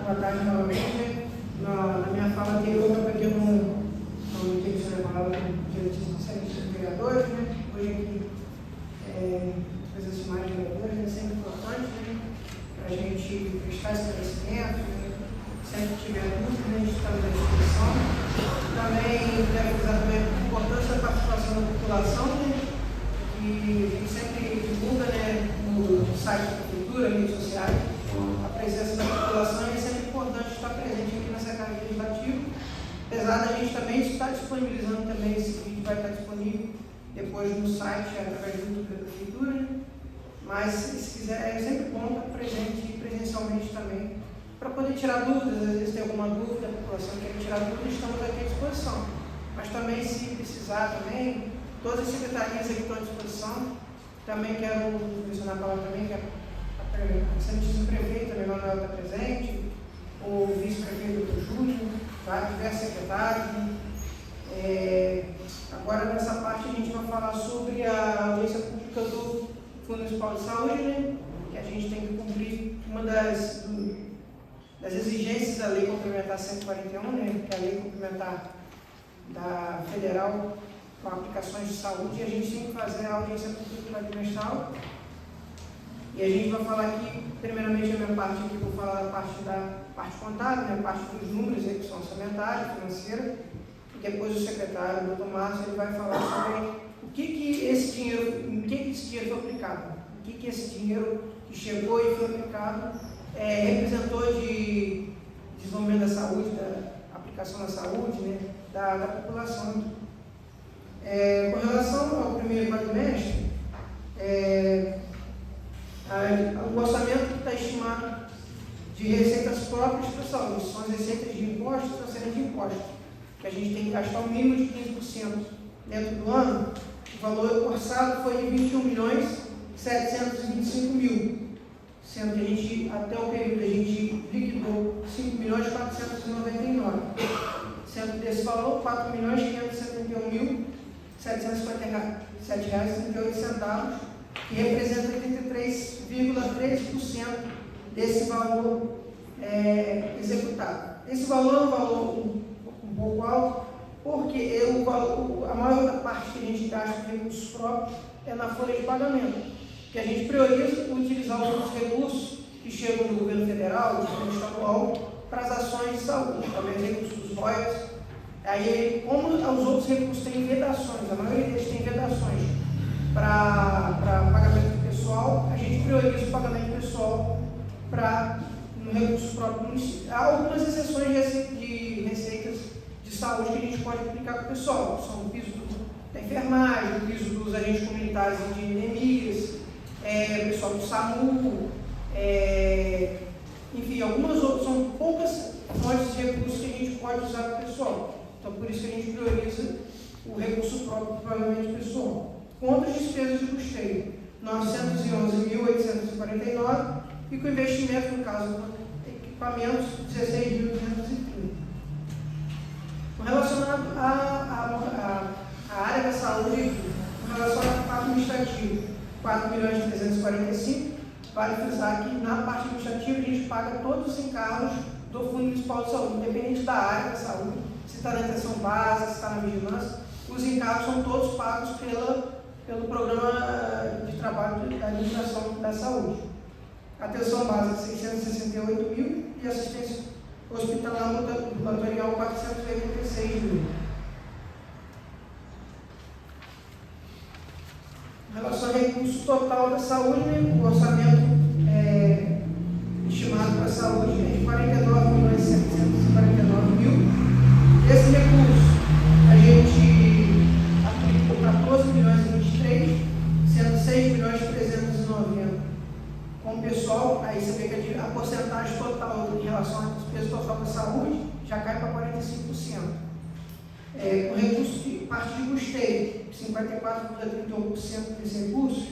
boa tarde novamente. Na minha fala anterior, eu peguei não utilizei a palavra direitíssima dos vereadores, né? Hoje aqui, presença mais de vereadores, é sempre importante, né? Para a gente prestar esclarecimento, né? Sempre que tiver dúvida, a gente está à disposição. Também quero avisar também a importância da participação da população, né? E a gente sempre divulga, né, no site da Prefeitura, redes sociais, a presença da população, e é sempre importante estar presente aqui na Secretaria Legislativa. Apesar da gente também estar disponibilizando também esse vídeo, vai estar disponível depois no site, através do YouTube da Prefeitura, né? Mas se quiser, é sempre bom estar presente presencialmente também, para poder tirar dúvidas. Às vezes tem alguma dúvida, a população quer tirar dúvidas, estamos aqui à disposição. Mas também, se precisar também, todas as secretarias aqui estão à disposição. Também quero mencionar a palavra também, que a Santíssima Prefeita, a Manuela, está presente, o vice-prefeito do Júlio, tá? Diversos secretários. Agora, nessa parte, a gente vai falar sobre a audiência pública do Fundo Municipal de Saúde, né? Que a gente tem que cumprir uma das exigências da Lei Complementar 141, né? Que é a Lei Complementar da Federal com aplicações de saúde, e a gente tem que fazer a audiência pública trimestral. E a gente vai falar aqui, primeiramente, a minha parte aqui, vou falar da parte contábil, né, a parte dos números, execução orçamentária, financeira, e depois o secretário, o Dr. Márcio, ele vai falar sobre o que esse dinheiro, em que esse dinheiro foi aplicado, o que esse dinheiro que chegou e foi aplicado representou de desenvolvimento da saúde, da aplicação da saúde, né, da população. Com relação ao primeiro quadrimestre, o orçamento está estimado de receitas próprias para a saúde, são as receitas de impostos e transferência de impostos, que a gente tem que gastar o mínimo de 15% dentro do ano. O valor orçado foi de 21.725.000, sendo que a gente, até o período, a gente liquidou 5.499.000, sendo desse valor, R$4.571.757,38, que representa 33,13% desse valor executado. Esse valor é um valor um pouco alto, porque a maior parte que a gente gasta de recursos próprios é na folha de pagamento, que a gente prioriza utilizar os outros recursos que chegam do governo federal, do governo estadual, para as ações de saúde, também os recursos dos royalties. Aí, como os outros recursos têm vedações, a maioria deles tem vedações para pagamento pessoal, a gente prioriza o pagamento pessoal no recurso próprio do município. Há algumas exceções de receitas de saúde que a gente pode aplicar para o pessoal, são o piso da enfermagem, o piso dos agentes comunitários de endemias, o pessoal do SAMU, enfim, algumas outras, são poucas fontes de recursos que a gente pode usar para o pessoal. Então, por isso que a gente prioriza o recurso próprio do pagamento pessoal. Com outras despesas de custeio, 911.849, e com investimento, no caso, equipamentos, 16.230. Relacionado à área da saúde, com relação ao parte administrativo, 4.345. Vale frisar que na parte administrativa a gente paga todos os encargos do Fundo Municipal de Saúde, independente da área da saúde, se está na atenção básica, se está na vigilância, os encargos são todos pagos pelo programa de trabalho da administração da saúde. Atenção básica, 668.000, e assistência hospitalar ambulatorial, 486.000. Em relação ao recurso total da saúde, o orçamento estimado para a saúde é de 49.749.000. Esse recurso a gente aplicou 14.023, sendo 6.390 com o pessoal. Aí você vê que a porcentagem total em relação à despesa total da saúde já cai para 45%. Com recurso de parte de custeio, 54,31% desse recurso,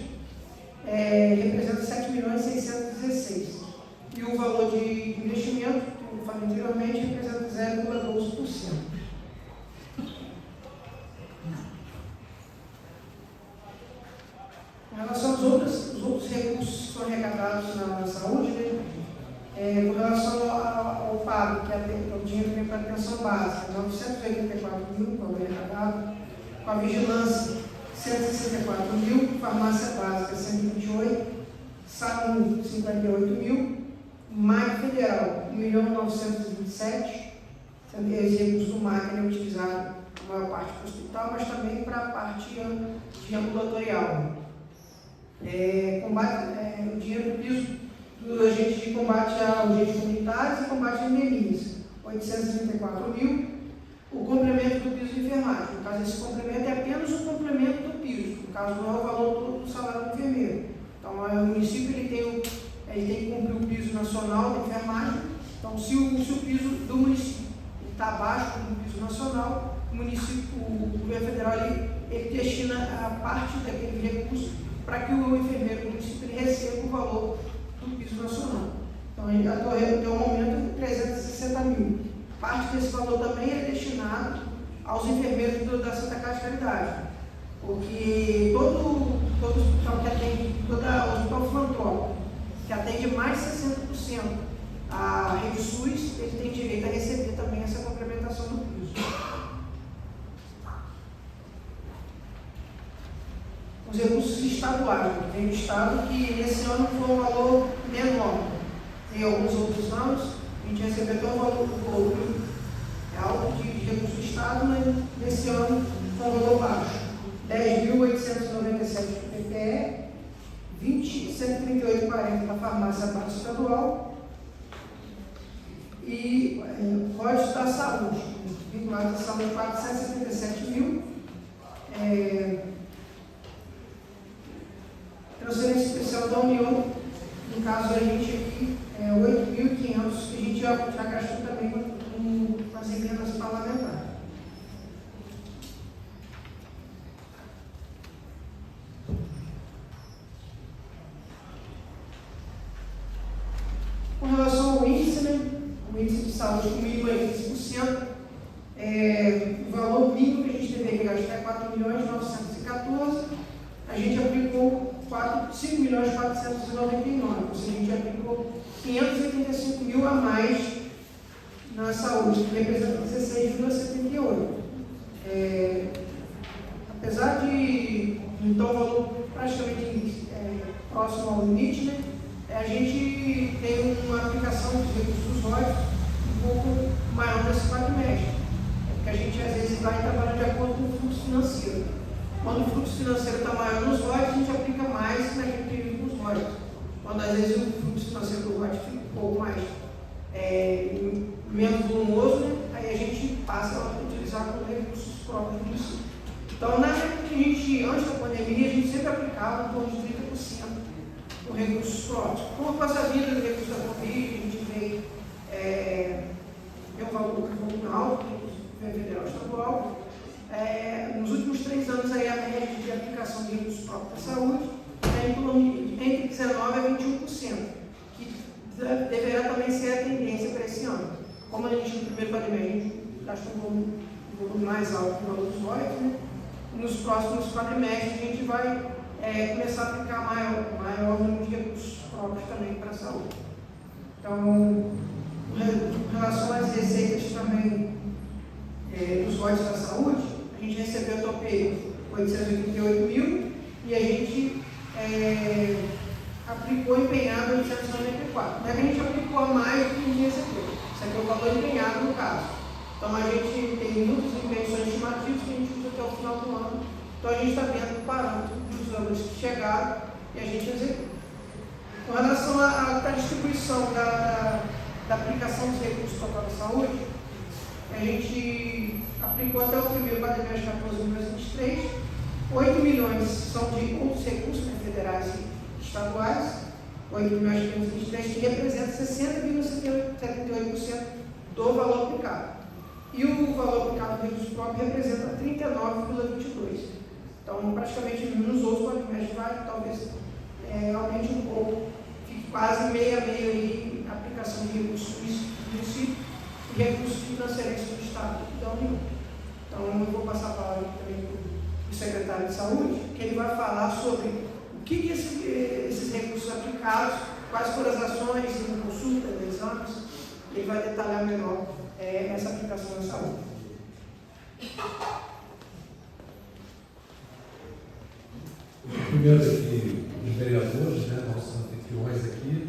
representa 7.616. E o valor de investimento, como eu falei anteriormente, representa 0,12%. Em relação aos outros recursos que são arrecadados na saúde, com relação ao Estado, que é o dinheiro que vem para a atenção básica, 984 mil, valor arrecadado. Com a vigilância, 164 mil. Farmácia básica, 128. SAMU, 58 mil. MAC Federal, 1.927. Esse recurso do MAC é utilizado a maior parte para o hospital, mas também para a parte de ambulatorial. O dinheiro do piso do agente de combate a agentes comunitários e combate a endemias, 834 mil. O complemento do piso de enfermagem, no caso, esse complemento é apenas o complemento do piso, no caso, não é o valor todo do salário do enfermeiro. Então, o município ele tem que cumprir o piso nacional da enfermagem. Então, se o piso do município está abaixo do piso nacional, o governo federal ele destina a parte daquele recurso para que o enfermeiro do município ele receba o valor do piso nacional. Então, ele até o momento 360 mil. Parte desse valor também é destinado aos enfermeiros da Santa Casa de Caridade, porque todo hospital que atende, todo hospital filantrópico que atende mais de 60% a rede SUS, ele tem direito a receber também essa complementação do piso. Os recursos estaduais, tem um estado que nesse ano foi um valor menor. Tem alguns outros anos, a gente recebeu até um valor alto de recursos do estado, mas nesse ano foi um valor baixo. 10.897 do PPE, 138,40 da farmácia básica estadual e código da saúde, vinculado à saúde, 477 mil. Transferência especial da União, no caso a gente aqui, 8.500, que a gente já gastou também com as emendas parlamentares. Com relação ao índice, o índice de saúde com mínimo é 15%, o valor mínimo que a gente deveria gastar é 4.914.000, a gente aplicou 5.499.000, ou seja, a gente aplicou 585 mil a mais na saúde, que representa 16,78. Apesar de então o valor praticamente próximo ao limite, a gente tem uma aplicação dos recursos dos royalties um pouco maior nesse quadrimestre, porque a gente às vezes vai trabalhar de acordo com o fluxo financeiro. Quando o fluxo financeiro está maior nos royalties, a gente aplica mais naquele período dos royalties. Quando às vezes o fluxo financeiro do royalties fica um pouco mais menos volumoso, aí a gente passa a utilizar com recursos próprios do município. Então, na época que a gente, antes da pandemia, a gente sempre aplicava em torno de 30% com recursos próprios. Com a vida do recurso da Covid, a gente veio um valor um pouco alto, do federal estadual. Nos últimos 3 anos, aí, a média de aplicação de recursos próprios da saúde é entre 19% a 21%, que deverá também ser a tendência para esse ano. Como a gente, no primeiro quadrimestre, a gente gastou um volume mais alto no valor dos royalties, nos próximos quadrimestres a gente vai começar a aplicar maior número de recursos próprios também para a saúde. Então, com relação às receitas também dos royalties da saúde, a gente recebeu topei 888 mil e a gente aplicou empenhado 894. Não é que a gente aplicou a mais do que a gente recebeu. Isso aqui é o valor empenhado no caso. Então a gente tem muitas invenções estimativas que a gente usa até o final do ano. Então a gente está vendo o parâmetro dos valores que chegaram e a gente executa. Com relação à distribuição da aplicação dos recursos para a saúde, a gente aplicou até o primeiro quadrimestre de 2023, 8 milhões são de outros recursos federais e estaduais, 8 milhões de 2023, que representa 60,78% do valor aplicado. E o valor aplicado de recursos próprios representa 39,22%. Então, praticamente nos outros quadrimestres vai, talvez aumente um pouco, fique quase meio a meio aí a aplicação de recursos do município e recursos de transferência do Estado e da União. Então, eu vou passar a palavra também para o secretário de Saúde, que ele vai falar sobre o que esses recursos aplicados, quais foram as ações, consultas, exames, ele vai detalhar melhor essa aplicação na saúde. Primeiro aqui, os vereadores, né, nossos anfitriões aqui.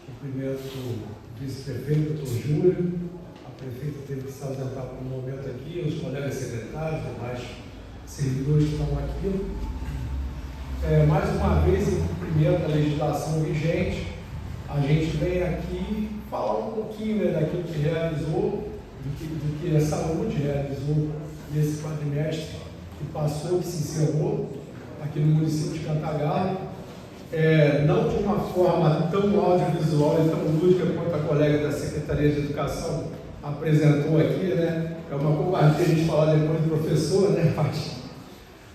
O primeiro, o vice-prefeito, doutor Júlio. A prefeita teve que se ausentar por um momento aqui, os colegas secretários, demais servidores que estão aqui. Mais uma vez, em cumprimento da legislação vigente, a gente vem aqui falar um pouquinho, né, daquilo que realizou, do que a saúde realizou nesse quadrimestre que passou, que se encerrou aqui no município de Cantagalo, não de uma forma tão audiovisual e tão lúdica quanto a colega da Secretaria de Educação apresentou aqui, né? É uma covardia a gente falar depois do professor, né,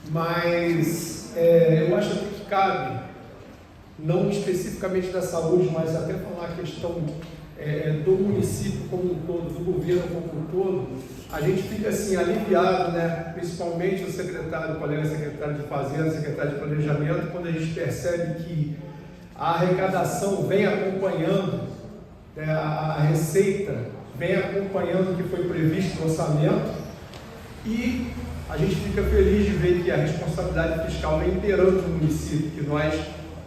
mas eu acho que cabe, não especificamente da saúde, mas até falar a questão do município como um todo, do governo como um todo. A gente fica assim aliviado, né? Principalmente o colega secretário de Fazenda, secretário de Planejamento, quando a gente percebe que a arrecadação vem acompanhando, né, a receita vem acompanhando o que foi previsto no orçamento, e a gente fica feliz de ver que a responsabilidade fiscal vem imperando no município, que nós,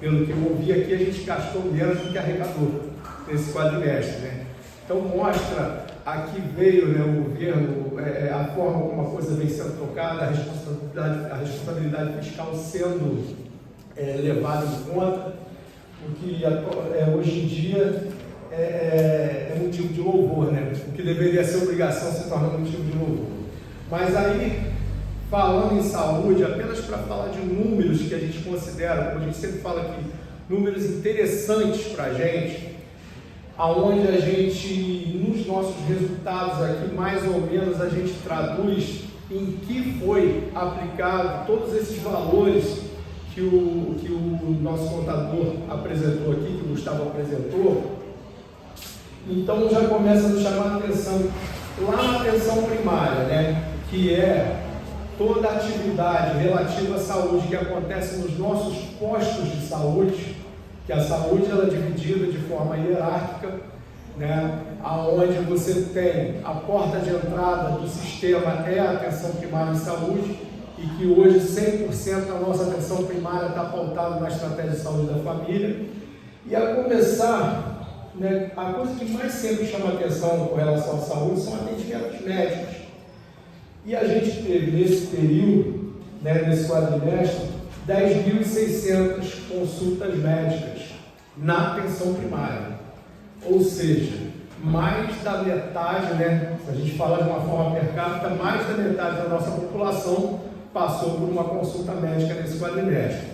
pelo que eu ouvi aqui, a gente gastou menos do que arrecadou nesse quadrimestre, né? Então mostra aqui veio, né, o governo, a forma como a coisa vem sendo tocada, a responsabilidade fiscal sendo levada em conta, o que hoje em dia é motivo de louvor, né? O que deveria ser obrigação se torna motivo de louvor. Mas aí, falando em saúde, apenas para falar de números que a gente considera, como a gente sempre fala aqui, números interessantes para a gente, aonde a gente, nos nossos resultados aqui, mais ou menos a gente traduz em que foi aplicado todos esses valores que o nosso contador apresentou aqui, que o Gustavo apresentou. Então já começa a nos chamar a atenção lá na atenção primária, né, que é toda a atividade relativa à saúde que acontece nos nossos postos de saúde, que a saúde ela é dividida de forma hierárquica, né, aonde você tem a porta de entrada do sistema é a atenção primária em saúde, e que hoje 100% da nossa atenção primária está pautada na estratégia de saúde da família. E a começar, né, a coisa que mais sempre chama atenção com relação à saúde são atendimentos médicos. E a gente teve nesse período, né, nesse quadrimestre, 10.600 consultas médicas na atenção primária. Ou seja, mais da metade, né, se a gente falar de uma forma per capita, mais da metade da nossa população passou por uma consulta médica nesse quadrimestre.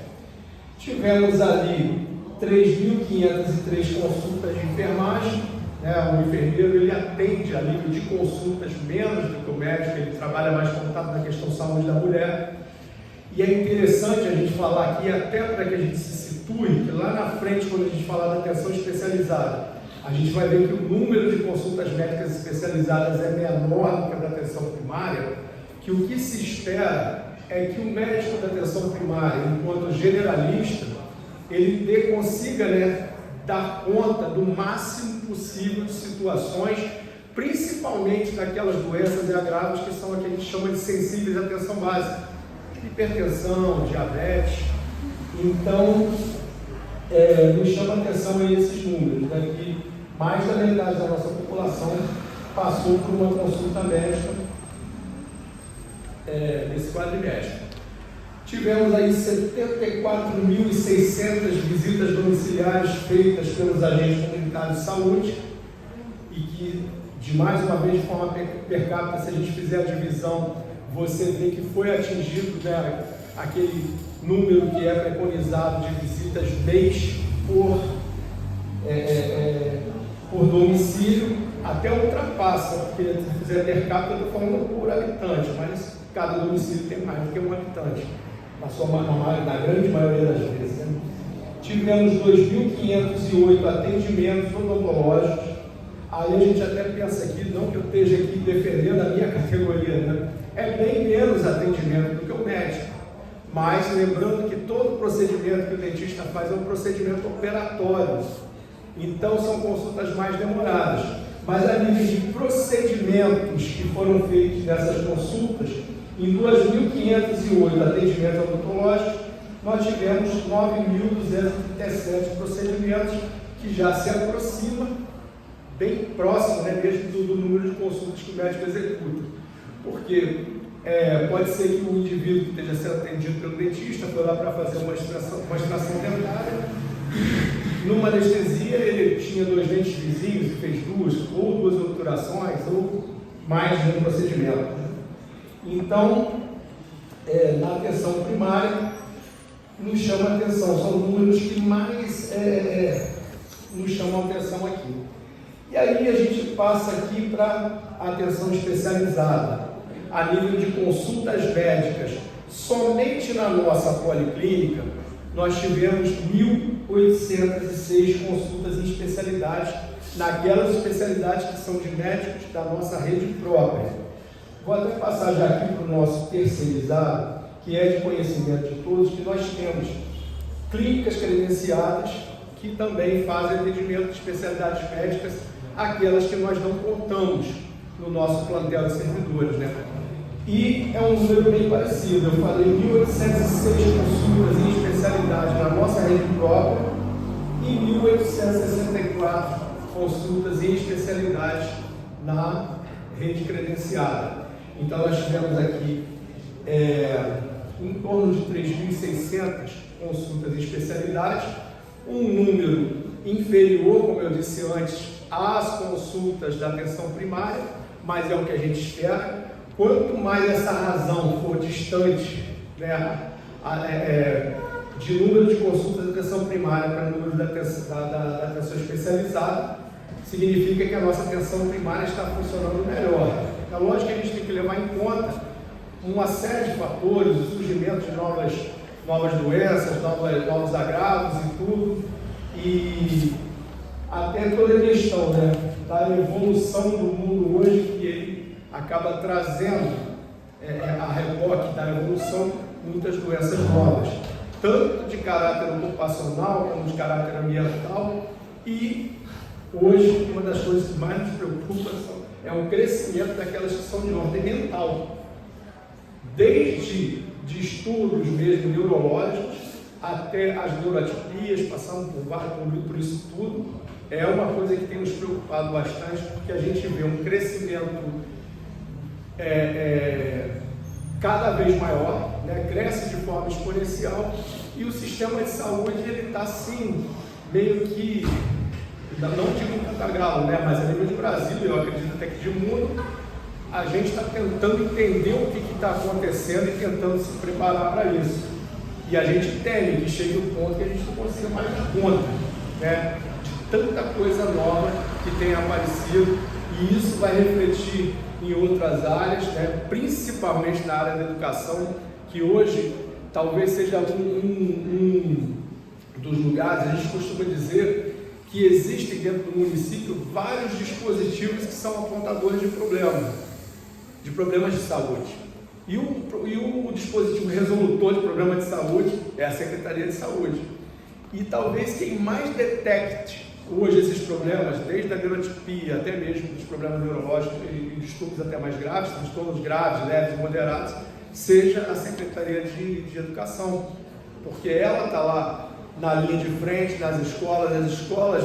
Tivemos ali 3.503 consultas de enfermagem, né? O enfermeiro ele atende a nível de consultas menos do que o médico, ele trabalha mais voltado na questão saúde da mulher. E é interessante a gente falar aqui, até para que a gente se situe, que lá na frente, quando a gente falar da atenção especializada, a gente vai ver que o número de consultas médicas especializadas é menor do que a da atenção primária, que o que se espera é que o médico da atenção primária, enquanto generalista, ele consiga, né, dar conta do máximo possível de situações, principalmente daquelas doenças e agravos que são a que a gente chama de sensíveis à atenção básica, hipertensão, diabetes. Então, nos chama a atenção aí esses números, né, que mais da metade da nossa população passou por uma consulta médica nesse quadrimestre. Tivemos aí 74.600 visitas domiciliares feitas pelos agentes comunitários de saúde, e que, de mais uma vez, de forma per capita, se a gente fizer a divisão, você vê que foi atingido, né, aquele número que é preconizado de visitas mês por domicílio, até ultrapassa, porque se fizer per capita, eu estou falando por habitante, mas cada domicílio tem mais do que um habitante, na grande maioria das vezes, né? Tivemos 2.508 atendimentos odontológicos. Aí a gente até pensa aqui, não que eu esteja aqui defendendo a minha categoria, né? É bem menos atendimento do que o médico, mas lembrando que todo procedimento que o dentista faz é um procedimento operatório, então são consultas mais demoradas, mas a nível de procedimentos que foram feitos nessas consultas, em 2.508 atendimentos odontológicos, nós tivemos 9.237 procedimentos, que já se aproxima bem próximo, né, mesmo do número de consultas que o médico executa. Porque pode ser que o indivíduo que esteja sendo atendido pelo dentista foi lá para fazer uma extração dentária, numa anestesia ele tinha 2 dentes vizinhos e fez 2 obturações, ou mais de um procedimento. Então, na atenção primária, nos chama a atenção, são números que mais nos chamam a atenção aqui. E aí a gente passa aqui para a atenção especializada, a nível de consultas médicas. Somente na nossa policlínica, nós tivemos 1.806 consultas em especialidades, naquelas especialidades que são de médicos da nossa rede própria. Vou até passar já aqui para o nosso terceirizado, que é de conhecimento de todos, que nós temos clínicas credenciadas que também fazem atendimento de especialidades médicas, aquelas que nós não contamos no nosso plantel de servidores, né? E é um número bem parecido. Eu falei 1.806 consultas em especialidade na nossa rede própria e 1.864 consultas em especialidade na rede credenciada. Então nós tivemos aqui em torno de 3.600 consultas em especialidade, um número inferior, como eu disse antes, às consultas da atenção primária, mas é o que a gente espera. Quanto mais essa razão for distante, né, de número de consultas da atenção primária para o número da atenção especializada, significa que a nossa atenção primária está funcionando melhor. É lógico que a gente tem que levar em conta uma série de fatores, o surgimento de novas doenças, novos agravos e tudo, e até toda a questão, né, da evolução do mundo hoje, que ele acaba trazendo a reboque da evolução muitas doenças novas, tanto de caráter ocupacional como de caráter ambiental. E hoje uma das coisas que mais nos preocupa é o crescimento daquelas que são de ordem mental, desde de estudos mesmo neurológicos até as neuroatipias, passando por isso tudo. É uma coisa que tem nos preocupado bastante, porque a gente vê um crescimento cada vez maior, né? Cresce de forma exponencial, e o sistema de saúde ele está assim, meio que, não digo em cantagalo, né? Mas a nível de Brasil, eu acredito até que de mundo, a gente está tentando entender o que está acontecendo e tentando se preparar para isso. E a gente teme que chegue o ponto que a gente não consiga mais dar conta, né, de tanta coisa nova que tem aparecido, e isso vai refletir em outras áreas, né, principalmente na área da educação, que hoje talvez seja um dos lugares. A gente costuma dizer que existem dentro do município vários dispositivos que são apontadores de problemas de saúde. E o dispositivo resolutor de problema de saúde é a Secretaria de Saúde. E talvez quem mais detecte hoje esses problemas, desde a neurotipia até mesmo dos problemas neurológicos e distúrbios até mais graves, transtornos graves, leves e moderados, seja a Secretaria de Educação, porque ela está lá na linha de frente, nas escolas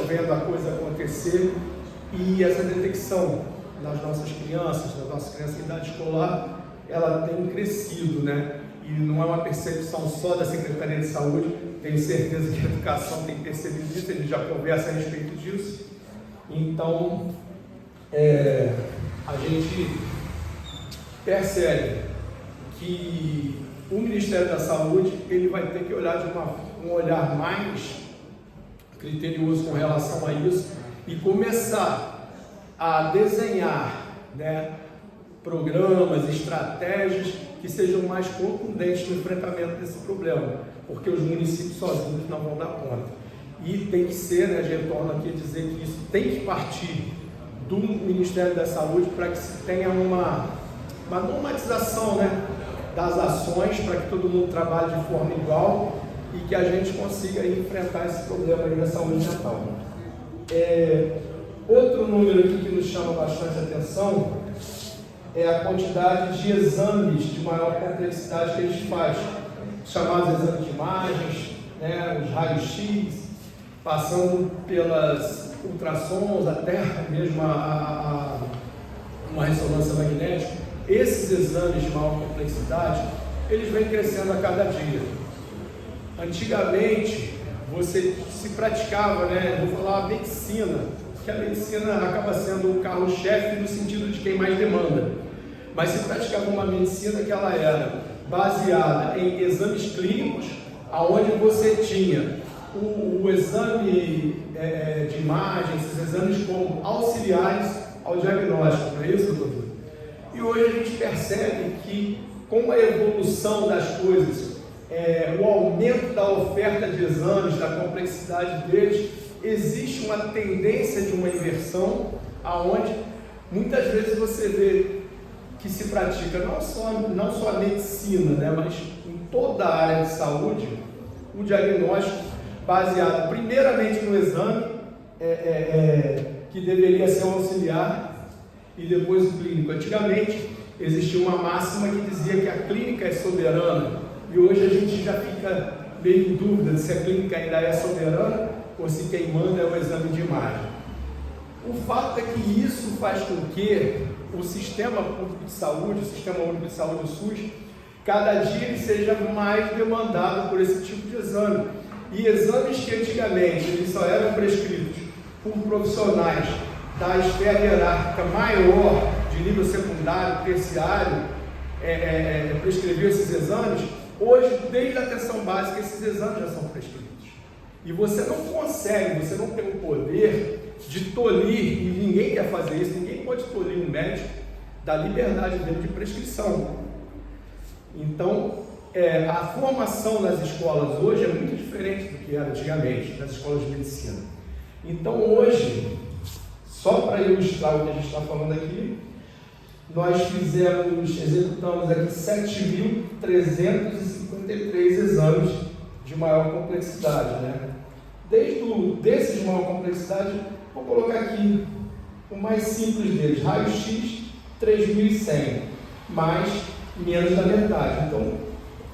vendo a coisa acontecer, e essa detecção nas nossas crianças em idade escolar, ela tem crescido, né? E não é uma percepção só da Secretaria de Saúde, tenho certeza que a educação tem percebido isso, a gente já conversa a respeito disso. Então, a gente percebe que o Ministério da Saúde ele vai ter que olhar de um olhar mais criterioso com relação a isso e começar a desenhar, né, programas, estratégias que sejam mais contundentes no enfrentamento desse problema, porque os municípios sozinhos não vão dar conta. E tem que ser, né, retorno aqui a dizer que isso tem que partir do Ministério da Saúde para que se tenha uma normatização, né, das ações, para que todo mundo trabalhe de forma igual e que a gente consiga enfrentar esse problema aí da saúde mental. Outro número aqui que nos chama bastante atenção é a quantidade de exames de maior complexidade que eles fazem, chamados exames de imagens, né, os raios-x, passando pelas ultrassons, até mesmo uma ressonância magnética. Esses exames de maior complexidade, eles vêm crescendo a cada dia. Antigamente, você se praticava, né, vou falar a medicina, que a medicina acaba sendo o carro-chefe no sentido de quem mais demanda, mas se praticava uma medicina que ela era baseada em exames clínicos, aonde você tinha o exame de imagem, esses exames como auxiliares ao diagnóstico, não é isso, doutor? E hoje a gente percebe que com a evolução das coisas, o aumento da oferta de exames, da complexidade deles, existe uma tendência de uma inversão, aonde muitas vezes você vê que se pratica não só a medicina, né, mas em toda a área de saúde, o diagnóstico baseado primeiramente no exame, que deveria ser um auxiliar, e depois o clínico. Antigamente existia uma máxima que dizia que a clínica é soberana, e hoje a gente já fica meio em dúvida se a clínica ainda é soberana ou se quem manda é o exame de imagem. O fato é que isso faz com que o Sistema Público de Saúde, o Sistema Único de Saúde, o SUS, cada dia ele seja mais demandado por esse tipo de exame. E exames que antigamente eles só eram prescritos por profissionais da esfera hierárquica maior, de nível secundário, terciário, prescrever esses exames, hoje, desde a atenção básica, esses exames já são prescritos. E você não consegue, você não tem o poder de tolir, e ninguém quer fazer isso, ninguém pode tolir um médico da liberdade dele de prescrição. Então, a formação nas escolas hoje é muito diferente do que era antigamente, nas escolas de medicina. Então, hoje, só para ilustrar o que a gente está falando aqui, nós executamos aqui 7.353 exames de maior complexidade, né? Desses de maior complexidade, vou colocar aqui o mais simples deles, raio-x 3.100, mais menos da metade. Então,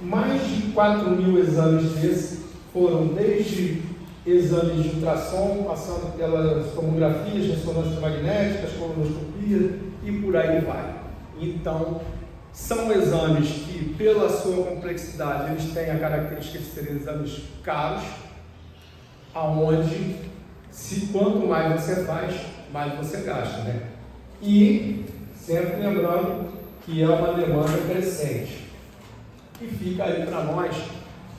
mais de 4.000 exames desses foram desde exames de ultrassom, passando pelas tomografias, ressonâncias magnéticas, colonoscopia e por aí vai. Então, são exames que, pela sua complexidade, eles têm a característica de serem exames caros, aonde, quanto mais você faz, mais você gasta, né? E, sempre lembrando que é uma demanda crescente. E fica aí para nós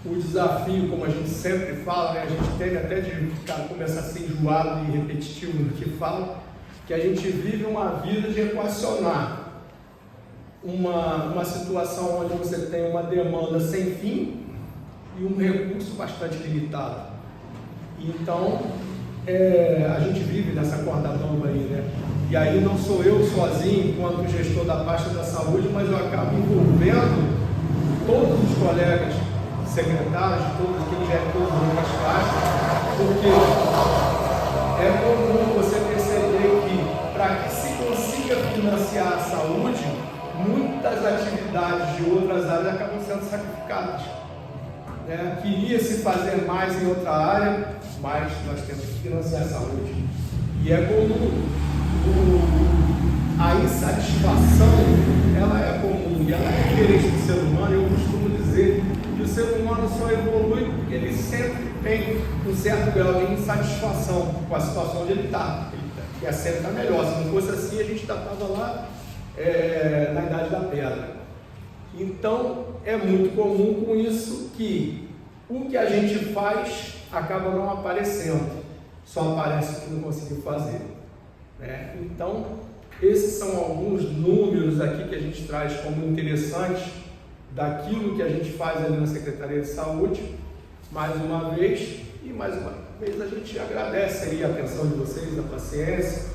o desafio, como a gente sempre fala, né? A gente teve até de começar a ser enjoado e repetitivo no que fala, que a gente vive uma vida de equacionar uma situação onde você tem uma demanda sem fim e um recurso bastante limitado. Então, a gente vive nessa corda bamba aí, né? E aí não sou eu sozinho, enquanto gestor da pasta da saúde, mas eu acabo envolvendo todos os colegas secretários, todos aqueles diretores das pastas, porque é comum você perceber que, para que se consiga financiar a saúde, muitas atividades de outras áreas acabam sendo sacrificadas. Queria-se fazer mais em outra área, mas nós temos que financiar a saúde. E é comum. A insatisfação, ela é comum, e ela é diferente do ser humano. Eu costumo dizer que o ser humano só evolui porque ele sempre tem um certo grau de insatisfação com a situação onde ele está. Ele quer sempre estar melhor. Se não fosse assim, a gente estava lá na Idade da Pedra. Então, é muito comum com isso que o que a gente faz acaba não aparecendo, só aparece o que não conseguiu fazer. Então, esses são alguns números aqui que a gente traz como interessantes daquilo que a gente faz ali na Secretaria de Saúde. Mais uma vez a gente agradece aí a atenção de vocês, a paciência,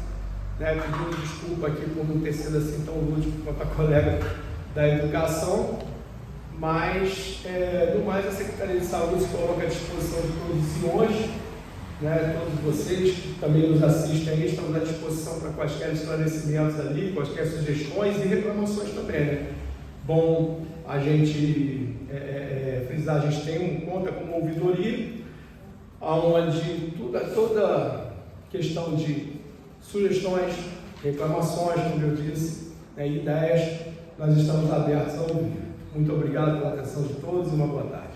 pedindo desculpa aqui por não ter sido assim tão lúdico quanto a colega da educação, mas do mais a Secretaria de Saúde se coloca à disposição de todos os senhores, né? Todos vocês que também nos assistem aí, estamos à disposição para quaisquer esclarecimentos ali, quaisquer sugestões e reclamações também, né? Bom a gente frisar, a gente conta com uma ouvidoria, onde toda questão de sugestões, reclamações, como eu disse, ideias, nós estamos abertos a ouvir. Muito obrigado pela atenção de todos e uma boa tarde.